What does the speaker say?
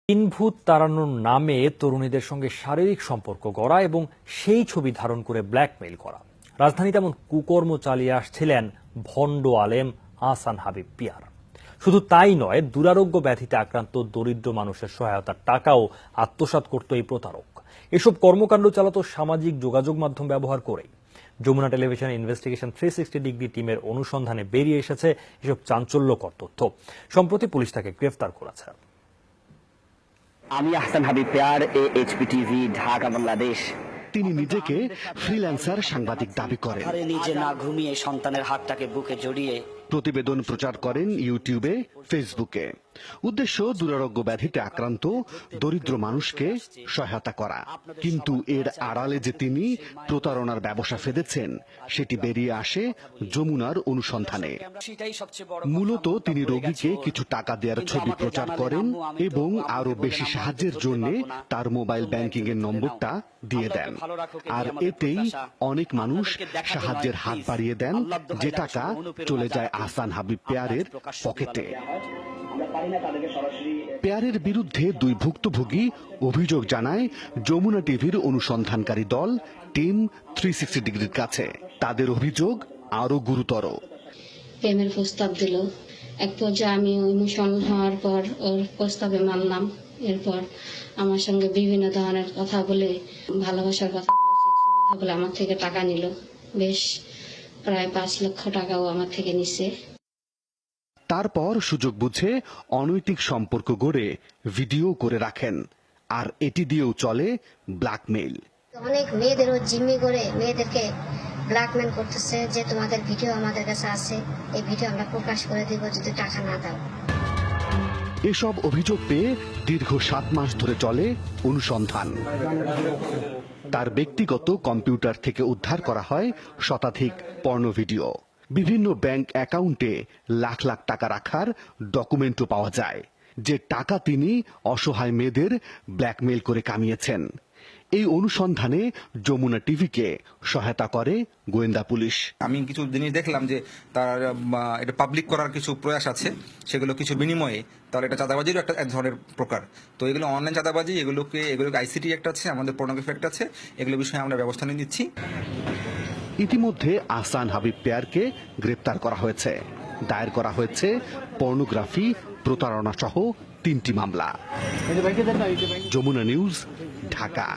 ভূত তাড়ানোর নামে তরুণীদের সঙ্গে শারীরিক সম্পর্ক গড়া এবং সেই ছবি ধারণ করে ব্ল্যাকমেইল করা। রাজধানীতে এমন কুকর্ম চালিয়ে আসছিলেন ভণ্ড আলেম আহসান হাবিব পিয়ার। শুধু তাই নয়, দুরারোগ্য ব্যাধিতে আক্রান্ত দরিদ্র মানুষের সহায়তার টাকাও আত্মসাৎ করত এই প্রতারক। এসব কর্মকাণ্ড চালাতো সামাজিক যোগাযোগ মাধ্যম ব্যবহার করেই। যমুনা টেলিভিশন ইনভেস্টিগেশন 360 ডিগ্রি টিমের অনুসন্ধানে বেরিয়ে এসেছে এসব চাঞ্চল্যকর তথ্য। সম্প্রতি পুলিশ তাকে গ্রেফতার করেছে। আমি আহসান হাবিব পেয়ার, এইচপিটিভি, ঢাকা, বাংলাদেশ। তিনি নিজেকে ফ্রিল্যান্সার সাংবাদিক দাবি করেন। নিজে না ঘুমিয়ে সন্তানের হাতটাকে বুকে জড়িয়ে প্রতিবেদন প্রচার করেন ইউটিউবে, ফেসবুকে। উদ্দেশ্য দুরারোগ্য ব্যাধিতে আক্রান্ত দরিদ্র মানুষকে সহায়তা করা। কিন্তু এর আড়ালে যে তিনি প্রতারণার ব্যবসা ফেঁদেছেন সেটি বেরিয়ে আসে যমুনার অনুসন্ধানে। মূলত তিনি রোগীকে কিছু টাকা দেওয়ার ছবি প্রচার করেন এবং আরো বেশি সাহায্যের জন্য তার মোবাইল ব্যাংকিং এর নম্বরটা দিয়ে দেন। আর এতেই অনেক মানুষ সাহায্যের হাত বাড়িয়ে দেন, যে টাকা চলে যায় আহসান হাবিব পেয়ারের পকেটে। পেয়ারের বিরুদ্ধে দুই ভুক্তভোগী অভিযোগ জানায় যমুনা টিভির অনুসন্ধানকারী দল টিম 360 ডিগ্রির কাছে। তাদের অভিযোগ আরো গুরুতর। প্রেমের প্রস্তাব দিল, এক পর্যায়ে আমি ইমোশনাল হওয়ার পর ওর প্রস্তাবে মানলাম। এরপর আমার সঙ্গে বিভিন্ন ধরনের কথা বলে, ভালোবাসার কথা বলে আমার থেকে টাকা নিল। বেশ প্রায় 5 লক্ষ টাকাও আমার থেকে নিছে। তারপর সুযোগ বুঝে অনৈতিক সম্পর্ক গড়ে ভিডিও করে রাখেন, আর এটি দিয়েও চলে ব্ল্যাকমেইল। অনেক মেয়েদেরও জিম্মি করে মেয়েদেরকে ব্ল্যাকমেইল করতেছে যে তোমাদের ভিডিও আমাদের কাছে আছে, এই ভিডিও আমরা প্রকাশ করে দিব যদি টাকা না দাও। এসব অভিযোগ পেয়ে দীর্ঘ 7 মাস ধরে চলে অনুসন্ধান। তার ব্যক্তিগত কম্পিউটার থেকে উদ্ধার করা হয় শতাধিক পর্ন ভিডিও। বিভিন্ন ব্যাংক অ্যাকাউন্টে লাখ লাখ টাকা রাখার ডকুমেন্টও পাওয়া যায়, যে টাকা তিনি অসহায় মেয়েদের ব্ল্যাকমেইল করে কামিয়েছেন। এই অনুসন্ধানে যমুনা টিভিকে সহায়তা করে গোয়েন্দা পুলিশ। আমি কিছু জিনিস দেখলাম যে তার এটা পাবলিক করার কিছু প্রয়াস আছে, সেগুলো কিছু বিনিময়ে, তাহলে এটা চাঁদাবাজিরও একটা এক ধরনের প্রকার। তো এগুলো অনলাইন চাঁদাবাজি, এগুলোকে আইসিটি একটা আছে, আমাদের পর্নোগ্রাফি একটা আছে, এগুলো বিষয়ে আমরা ব্যবস্থা নিয়ে নিচ্ছি। ইতিমধ্যে আহসান হাবিব পেয়ারকে গ্রেপ্তার করা হয়েছে। দায়ের করা হয়েছে পর্নোগ্রাফি, প্রতারণা সহ 3টি মামলা। যমুনা নিউজ, ঢাকা।